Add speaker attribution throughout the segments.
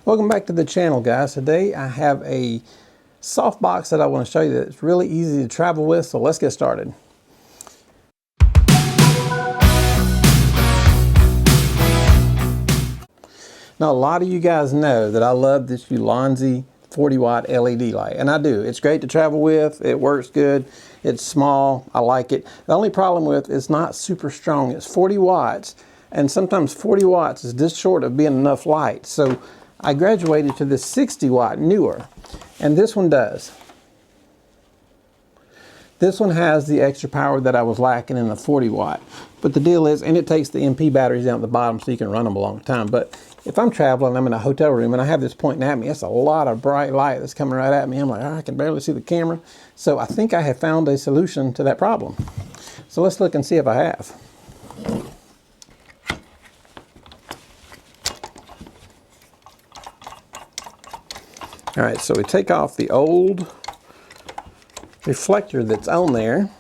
Speaker 1: Welcome back to the channel, guys. Today I have a softbox that I want to show you that's really easy to travel with, so let's get started. Now, a lot of you guys know that I love this Ulanzi 40 watt LED light, and I do. It's great to travel with, it works good, it's small, I like it. The only problem with it's not super strong. It's 40 watts, and sometimes 40 watts is just short of being enough light. So I graduated to this 60 watt Neewer, and this one does. This one has the extra power that I was lacking in the 40 watt. But the deal is, and it takes the MP batteries down at the bottom so you can run them a long time. But if I'm traveling, I'm in a hotel room and I have this pointing at me, it's a lot of bright light that's coming right at me. I'm like, oh, I can barely see the camera. So I think I have found a solution to that problem. So let's look and see if I have. All right, so we take off the old reflector that's on there.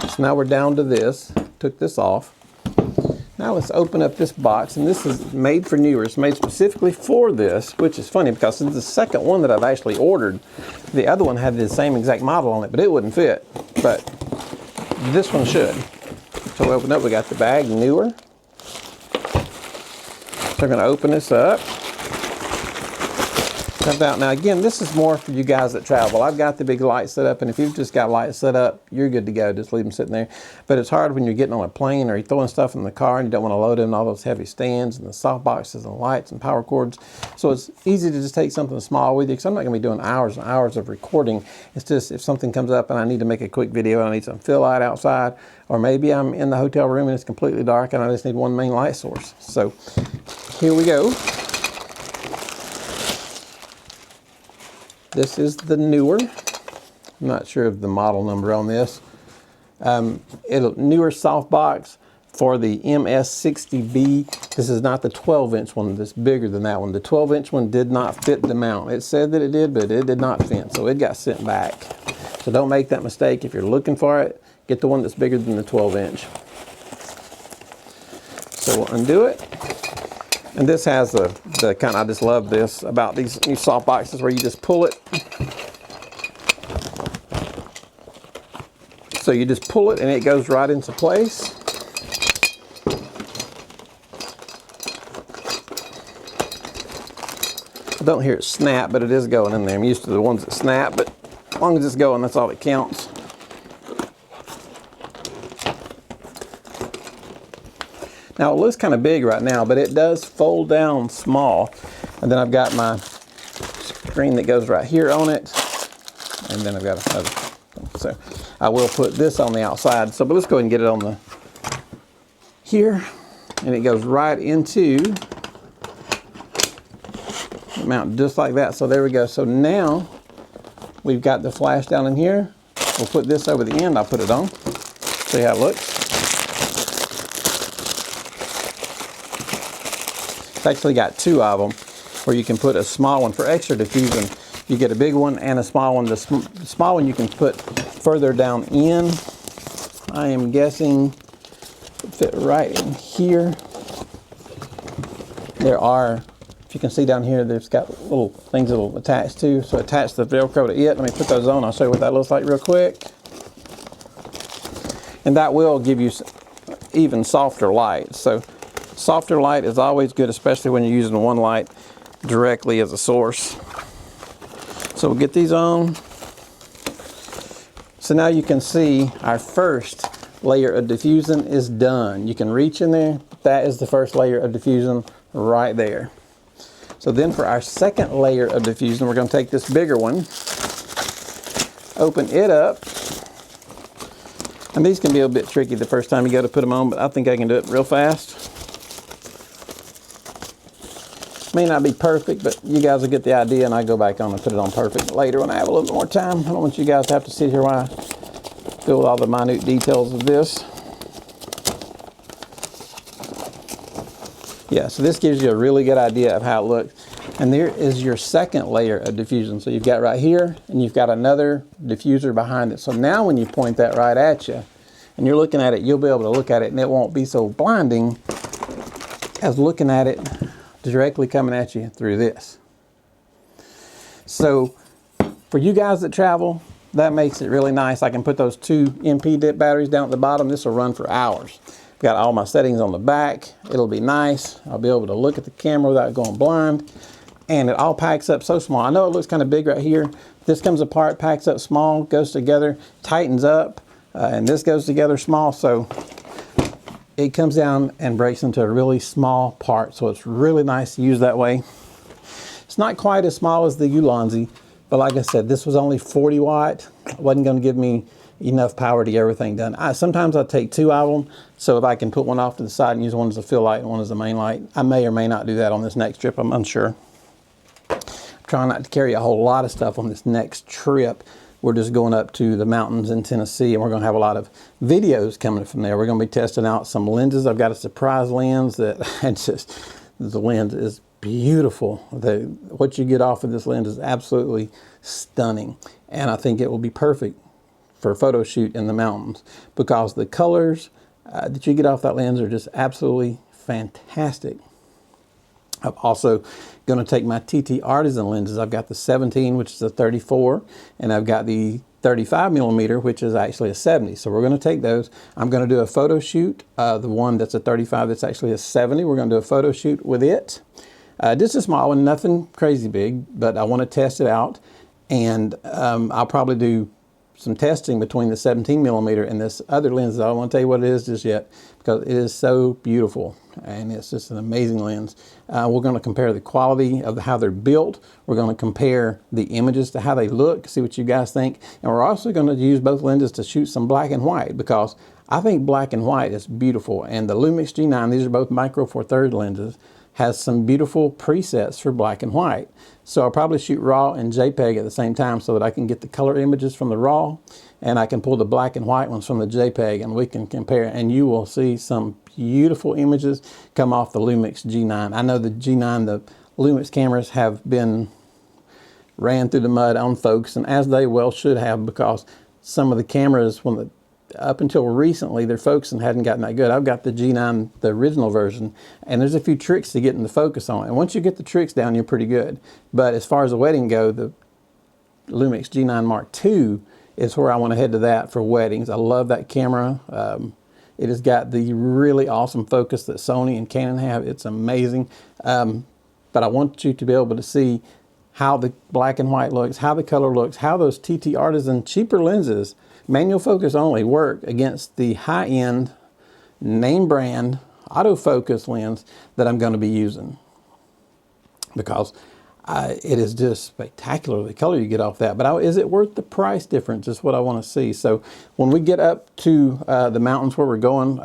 Speaker 1: So now we're down to this. Took this off. Now let's open up this box, and this is made for Neewer. It's made specifically for this, which is funny because this is the second one that I've actually ordered. The other one had the same exact model on it, but it wouldn't fit. But this one should. So we open up, we got the bag, Neewer. So we're gonna open this up. Now again, this is more for you guys that travel. I've got the big light set up, and if you've just got lights set up, you're good to go. Just leave them sitting there. But it's hard when you're getting on a plane or you're throwing stuff in the car and you don't want to load in all those heavy stands and the soft boxes and lights and power cords. So it's easy to just take something small with you, because I'm not going to be doing hours and hours of recording. It's just if something comes up and I need to make a quick video and I need some fill light outside, or maybe I'm in the hotel room and it's completely dark and I just need one main light source. So here we go. This is the Neewer. I'm not sure of the model number on this. Neewer Softbox for the MS60B. This is not the 12-inch one that's bigger than that one. The 12-inch one did not fit the mount. It said that it did, but it did not fit, so it got sent back. So don't make that mistake. If you're looking for it, get the one that's bigger than the 12-inch. So we'll undo it. And this has the kind, I just love this about these new soft boxes where you just pull it. So you just pull it and it goes right into place. I don't hear it snap, but it is going in there. I'm used to the ones that snap, but as long as it's going, that's all that counts. Now it looks kind of big right now, but it does fold down small. And then I've got my screen that goes right here on it. And then I've got another. So I will put this on the outside. So, but let's go ahead and get it on the here. And it goes right into the mount just like that. So there we go. So now we've got the flash down in here. We'll put this over the end. I'll put it on. See how it looks. It's actually got two of them where you can put a small one for extra diffusion. You get a big one and a small one. The small one you can put further down in. I am guessing it fit right in here. There are, if you can see down here, there's got little things that will attach to. So attach the Velcro to it. Let me put those on. I'll show you what that looks like real quick. And that will give you even softer light. So softer light is always good, especially when you're using one light directly as a source. So we'll get these on. So now you can see our first layer of diffusion is done. You can reach in there. That is the first layer of diffusion right there. So then for our second layer of diffusion, we're going to take this bigger one, open it up. And these can be a bit tricky the first time you go to put them on, but I think I can do it real fast. May not be perfect, but you guys will get the idea, and I go back on and put it on perfect later when I have a little bit more time. I don't want you guys to have to sit here while I fill with all the minute details of this. Yeah, so this gives you a really good idea of how it looks. And there is your second layer of diffusion. So you've got right here, and you've got another diffuser behind it. So now when you point that right at you, and you're looking at it, you'll be able to look at it, and it won't be so blinding as looking at it directly coming at you through this. So for you guys that travel, that makes it really nice. I can put those 2 MP dip batteries down at the bottom. This will run for hours. I've got all my settings on the back. It'll be nice. I'll be able to look at the camera without going blind. And it all packs up so small. I know it looks kind of big right here. This comes apart, packs up small, goes together, tightens up, and this goes together small. So it comes down and breaks into a really small part. So it's really nice to use that way. It's not quite as small as the Ulanzi, but like I said, this was only 40 watt. It wasn't going to give me enough power to get everything done. Sometimes I'll take 2 of them, so if I can put one off to the side and use one as a fill light and one as a main light. I may or may not do that on this next trip, I'm unsure. I'm trying not to carry a whole lot of stuff on this next trip. We're just going up to the mountains in Tennessee, and we're going to have a lot of videos coming from there. We're going to be testing out some lenses. I've got a surprise lens that it's just, the lens is beautiful. What you get off of this lens is absolutely stunning, and I think it will be perfect for a photo shoot in the mountains because the colors that you get off that lens are just absolutely fantastic. I'm also going to take my TT Artisan lenses. I've got the 17, which is a 34, and I've got the 35 millimeter, which is actually a 70. So we're going to take those. I'm going to do a photo shoot. The one that's a 35, that's actually a 70. We're going to do a photo shoot with it. Just a small one, nothing crazy big, but I want to test it out. And I'll probably do some testing between the 17 millimeter and this other lens. I don't want to tell you what it is just yet because it is so beautiful and it's just an amazing lens. We're going to compare the quality of how they're built. We're going to compare the images to how they look, see what you guys think. And we're also going to use both lenses to shoot some black and white because I think black and white is beautiful. And the Lumix G9, these are both micro four thirds lenses, has some beautiful presets for black and white. So I'll probably shoot RAW and JPEG at the same time so that I can get the color images from the RAW and I can pull the black and white ones from the JPEG and we can compare, and you will see some beautiful images come off the Lumix G9. I know the G9, the Lumix cameras have been ran through the mud on folks, and as they well should have, because some of the cameras, up until recently, their focusing hadn't gotten that good. I've got the G9, the original version, and there's a few tricks to getting the focus on it. And once you get the tricks down, you're pretty good. But as far as the wedding go, the Lumix G9 Mark II is where I want to head to that for weddings. I love that camera. It has got the really awesome focus that Sony and Canon have. It's amazing. But I want you to be able to see how the black and white looks, how the color looks, how those TT Artisan cheaper lenses, manual focus only, work against the high-end name brand autofocus lens that I'm going to be using, because it is just spectacular, the color you get off that. But is it worth the price difference is what I want to see. So when we get up to the mountains where we're going,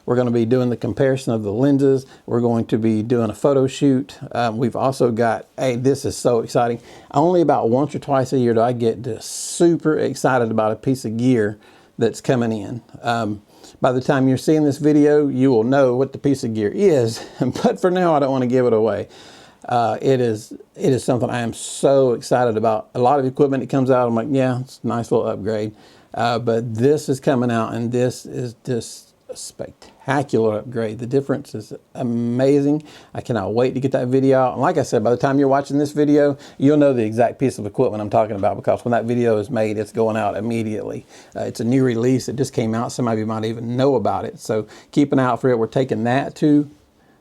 Speaker 1: we're going to be doing the comparison of the lenses. We're going to be doing a photo shoot. We've also got, this is so exciting. Only about once or twice a year do I get just super excited about a piece of gear that's coming in. By the time you're seeing this video, you will know what the piece of gear is. But for now, I don't want to give it away. It is something I am so excited about. A lot of equipment that comes out, I'm like, yeah, it's a nice little upgrade. But this is coming out, and this is just a spectacular upgrade. The difference is amazing. I cannot wait to get that video out. And like I said, by the time you're watching this video, you'll know the exact piece of equipment I'm talking about, because when that video is made, it's going out immediately. It's a new release. It just came out. Some of you might even know about it. So keep an eye out for it. We're taking that to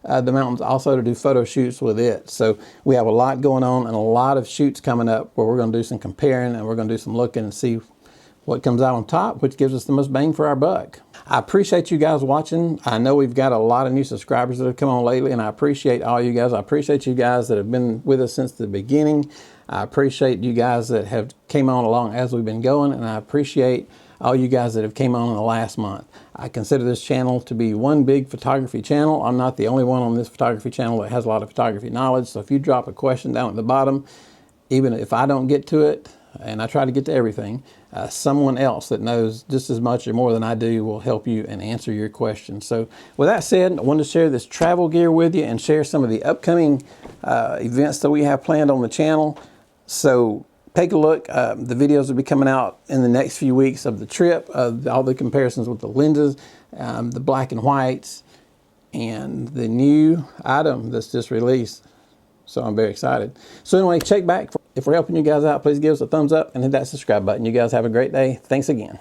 Speaker 1: the mountains also to do photo shoots with it. So we have a lot going on and a lot of shoots coming up where we're going to do some comparing and we're going to do some looking and see what comes out on top, which gives us the most bang for our buck. I appreciate you guys watching. I know we've got a lot of new subscribers that have come on lately, and I appreciate all you guys. I appreciate you guys that have been with us since the beginning. I appreciate you guys that have came on along as we've been going, and I appreciate all you guys that have came on in the last month. I consider this channel to be one big photography channel. I'm not the only one on this photography channel that has a lot of photography knowledge. So if you drop a question down at the bottom, even if I don't get to it, and I try to get to everything, someone else that knows just as much or more than I do will help you and answer your questions. So with that said, I wanted to share this travel gear with you and share some of the upcoming events that we have planned on the channel. So take a look. The videos will be coming out in the next few weeks of the trip, all the comparisons with the lenses, the black and whites, and the new item that's just released. So I'm very excited. So anyway, check back If we're helping you guys out, please give us a thumbs up and hit that subscribe button. You guys have a great day. Thanks again.